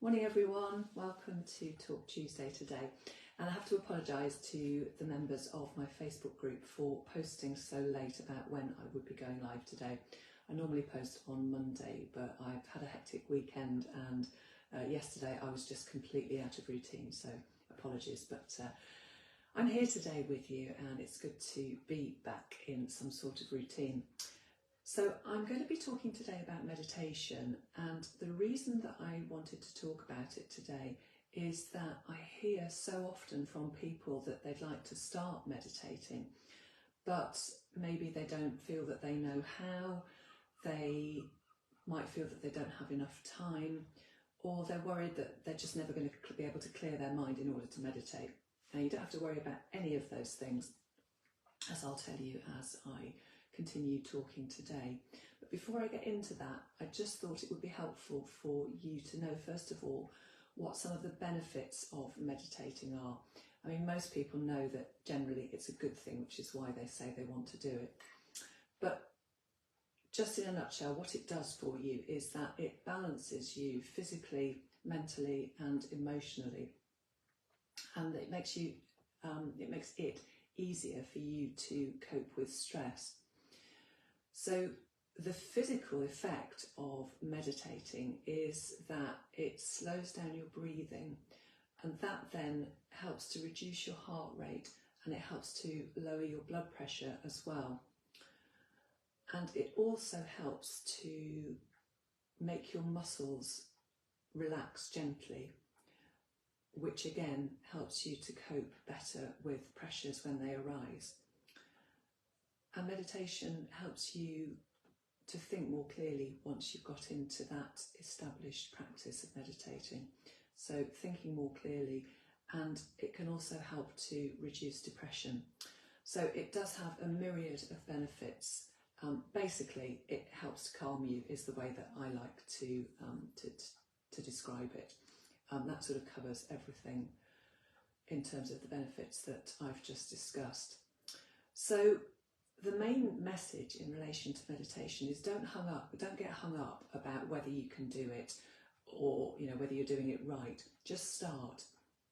Morning everyone, welcome to Talk Tuesday today. And I have to apologise to the members of my Facebook group for posting so late about when I would be going live today. I normally post on Monday, but I've had a hectic weekend and yesterday I was just completely out of routine, so apologies. But I'm here today with you and it's good to be back in some sort of routine. So I'm going to be talking today about meditation, and the reason that I wanted to talk about it today is that I hear so often from people that they'd like to start meditating, but maybe they don't feel that they know how, they might feel that they don't have enough time, or they're worried that they're just never going to be able to clear their mind in order to meditate. Now, you don't have to worry about any of those things, as I'll tell you as I continue talking today. But before I get into that, I just thought it would be helpful for you to know, first of all, what some of the benefits of meditating are. I mean, most people know that generally it's a good thing, which is why they say they want to do it. But just in a nutshell, what it does for you is that it balances you physically, mentally and emotionally, and it makes it easier for you to cope with stress. So the physical effect of meditating is that it slows down your breathing, and that then helps to reduce your heart rate, and it helps to lower your blood pressure as well. And it also helps to make your muscles relax gently, which again helps you to cope better with pressures when they arise. And meditation helps you to think more clearly once you've got into that established practice of meditating. So thinking more clearly, and it can also help to reduce depression. So it does have a myriad of benefits. Basically, it helps to calm you is the way that I like to describe it. That sort of covers everything in terms of the benefits that I've just discussed. So the main message in relation to meditation is don't get hung up about whether you can do it or whether you're doing it right. Just start.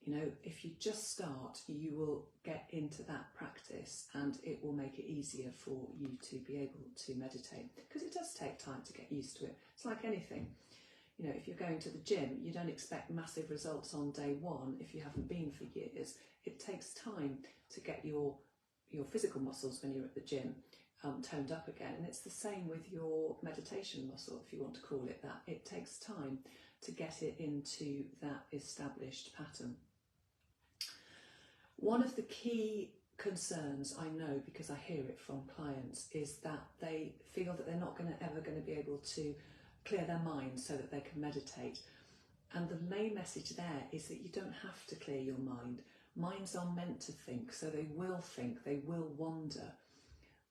If you just start, you will get into that practice and it will make it easier for you to be able to meditate, because it does take time to get used to it. It's like anything. If you're going to the gym, you don't expect massive results on day one if you haven't been for years. It takes time to get your physical muscles when you're at the gym toned up again, and it's the same with your meditation muscle, if you want to call it that. It takes time to get it into that established pattern. One of the key concerns I know, because I hear it from clients, is that they feel that they're not ever going to be able to clear their mind so that they can meditate. And the main message there is that you don't have to clear your mind. Minds are meant to think, so they will think, they will wander.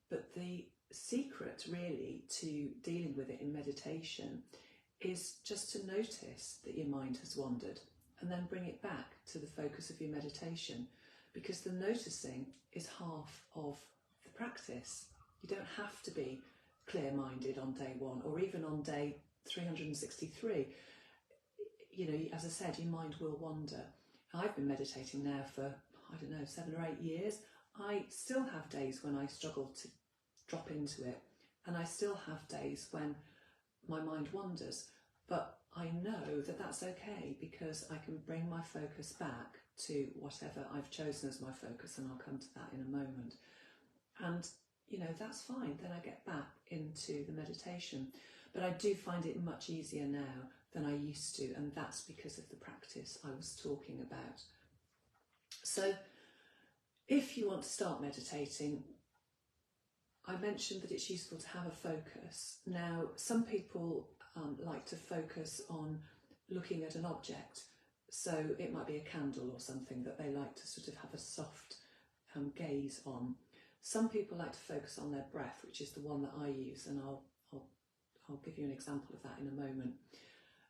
But the secret really to dealing with it in meditation is just to notice that your mind has wandered and then bring it back to the focus of your meditation, because the noticing is half of the practice. You don't have to be clear-minded on day one or even on day 363. As I said, your mind will wander. I've been meditating now for, 7 or 8 years. I still have days when I struggle to drop into it, and I still have days when my mind wanders, but I know that that's okay, because I can bring my focus back to whatever I've chosen as my focus, and I'll come to that in a moment. And that's fine, then I get back into the meditation. But I do find it much easier now than I used to, and that's because of the practice I was talking about. So if you want to start meditating, I mentioned that it's useful to have a focus. Now, some people like to focus on looking at an object, so it might be a candle or something that they like to sort of have a soft gaze on. Some people like to focus on their breath, which is the one that I use, and I'll give you an example of that in a moment.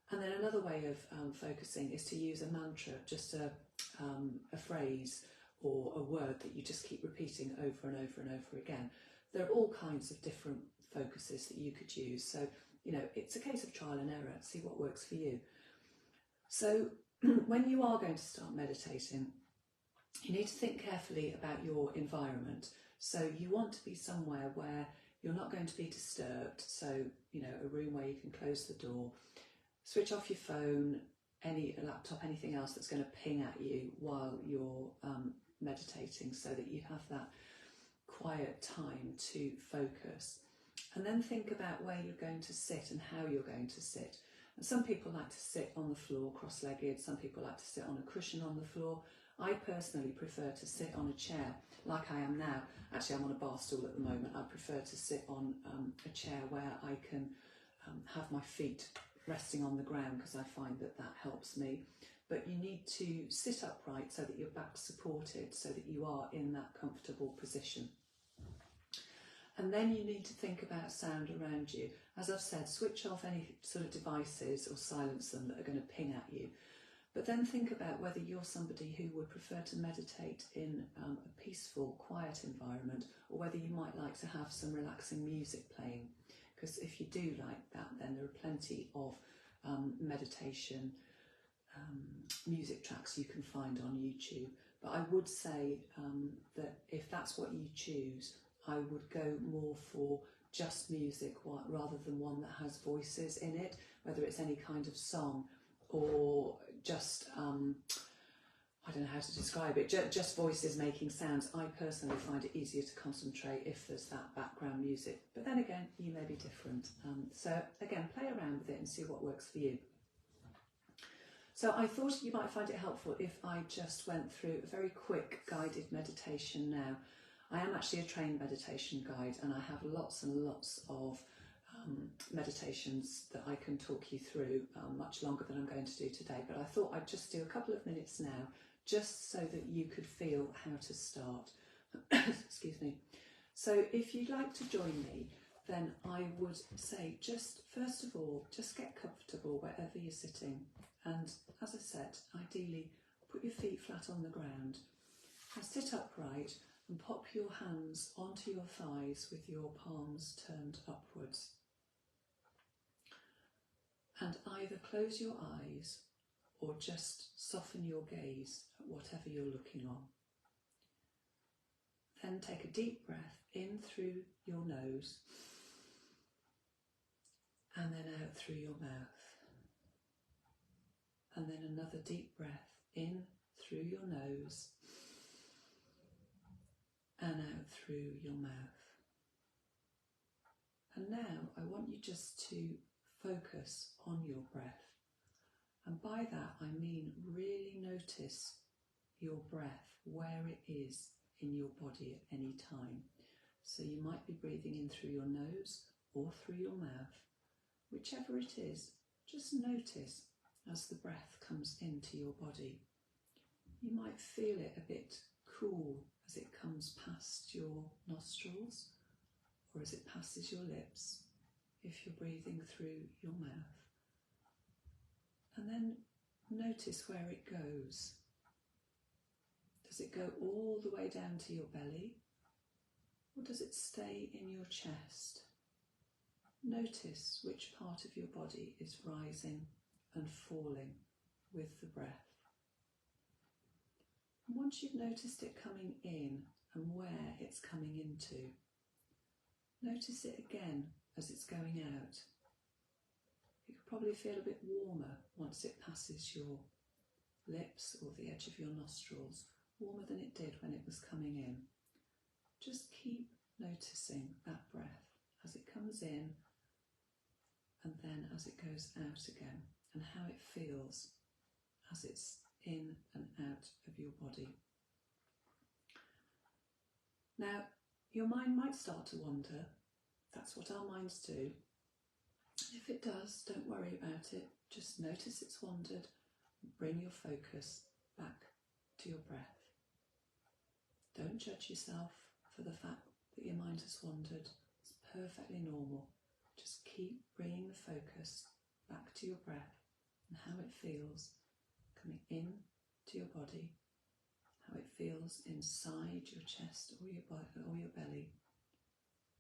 And then another way of focusing is to use a mantra, just a phrase or a word that you just keep repeating over and over and over again. There are all kinds of different focuses that you could use. So, it's a case of trial and error. See what works for you. So when you are going to start meditating, you need to think carefully about your environment. So you want to be somewhere where you're not going to be disturbed. So, you know, a room where you can close the door, switch off your phone, any laptop, anything else that's going to ping at you while you're meditating, so that you have that quiet time to focus. And then think about where you're going to sit and how you're going to sit. And some people like to sit on the floor cross-legged, some people like to sit on a cushion on the floor. I personally prefer to sit on a chair like I am now. Actually, I'm on a bar stool at the moment. I prefer to sit on a chair where I can have my feet resting on the ground, because I find that that helps me. But you need to sit upright so that your back's supported, so that you are in that comfortable position. And then you need to think about sound around you. As I've said, switch off any sort of devices or silence them that are going to ping at you. But then think about whether you're somebody who would prefer to meditate in a peaceful, quiet environment, or whether you might like to have some relaxing music playing. Because if you do like that, then there are plenty of meditation music tracks you can find on YouTube. But I would say that if that's what you choose, I would go more for just music rather than one that has voices in it, whether it's any kind of song or just, I don't know how to describe it, just voices making sounds. I personally find it easier to concentrate if there's that background music. But then again, you may be different. So again, play around with it and see what works for you. So I thought you might find it helpful if I just went through a very quick guided meditation now. I am actually a trained meditation guide, and I have lots and lots of meditations that I can talk you through, much longer than I'm going to do today. But I thought I'd just do a couple of minutes now, just so that you could feel how to start. Excuse me. So if you'd like to join me, then I would say, just first of all, just get comfortable wherever you're sitting. And as I said, ideally put your feet flat on the ground. Now sit upright and pop your hands onto your thighs with your palms turned upwards. And either close your eyes or just soften your gaze at whatever you're looking on. Then take a deep breath in through your nose and then out through your mouth. And then another deep breath in through your nose and out through your mouth. And now I want you just to focus on your breath. And by that I mean really notice your breath, where it is in your body at any time. So you might be breathing in through your nose or through your mouth. Whichever it is, just notice as the breath comes into your body. You might feel it a bit cool as it comes past your nostrils or as it passes your lips if you're breathing through your mouth. And then notice where it goes. Does it go all the way down to your belly, or does it stay in your chest? Notice which part of your body is rising and falling with the breath. And once you've noticed it coming in and where it's coming into, notice it again as it's going out. You could probably feel a bit warmer once it passes your lips or the edge of your nostrils, warmer than it did when it was coming in. Just keep noticing that breath as it comes in and then as it goes out again, and how it feels as it's in and out of your body. Now, your mind might start to wander. That's what our minds do. If it does, don't worry about it. Just notice it's wandered and bring your focus back to your breath. Don't judge yourself for the fact that your mind has wandered. It's perfectly normal. Just keep bringing the focus back to your breath and how it feels coming in to your body, how it feels inside your chest or your belly,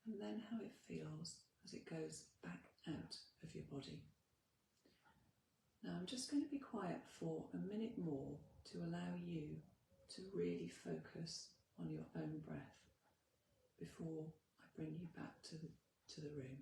and then how it feels as it goes back out of your body. Now I'm just going to be quiet for a minute more to allow you to really focus on your own breath before I bring you back to the room.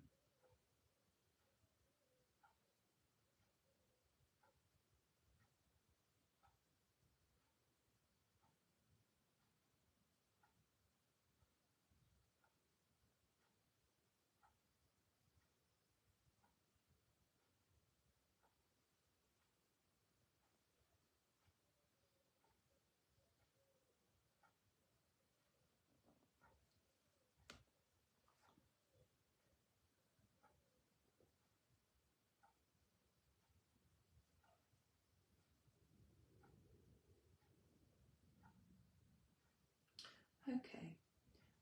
Okay,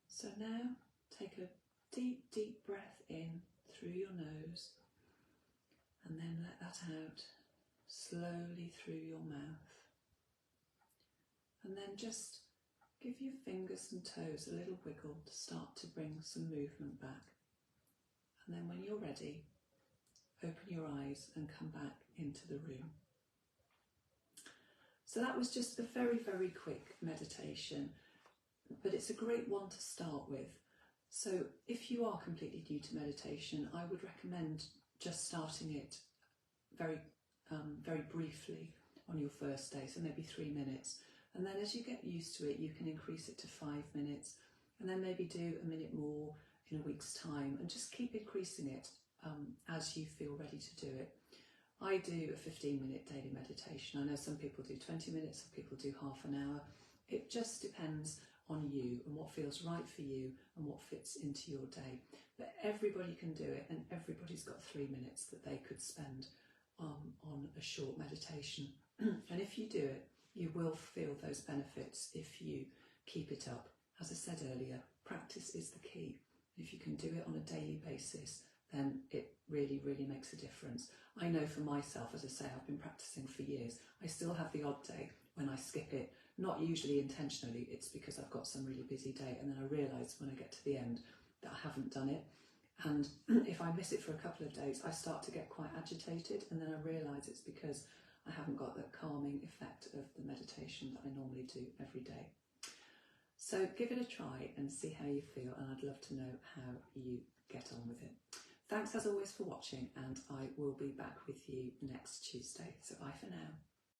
so now take a deep, deep breath in through your nose and then let that out slowly through your mouth. And then just give your fingers and toes a little wiggle to start to bring some movement back. And then when you're ready, open your eyes and come back into the room. So that was just a very, very quick meditation, but it's a great one to start with. So if you are completely new to meditation, I would recommend just starting it very briefly on your first day, so maybe 3 minutes. And then as you get used to it, you can increase it to 5 minutes, and then maybe do a minute more in a week's time, and just keep increasing it as you feel ready to do it. I do a 15-minute daily meditation. I know some people do 20 minutes, some people do half an hour. It just depends on you and what feels right for you and what fits into your day. But everybody can do it, and everybody's got 3 minutes that they could spend on a short meditation. And if you do it, you will feel those benefits if you keep it up. As I said earlier, practice is the key. If you can do it on a daily basis, then it really, really makes a difference. I know for myself, as I say, I've been practicing for years. I still have the odd day when I skip it, not usually intentionally. It's because I've got some really busy day, and then I realise when I get to the end that I haven't done it. And if I miss it for a couple of days, I start to get quite agitated, and then I realise it's because I haven't got that calming effect of the meditation that I normally do every day. So give it a try and see how you feel, and I'd love to know how you get on with it. Thanks as always for watching, and I will be back with you next Tuesday. So bye for now.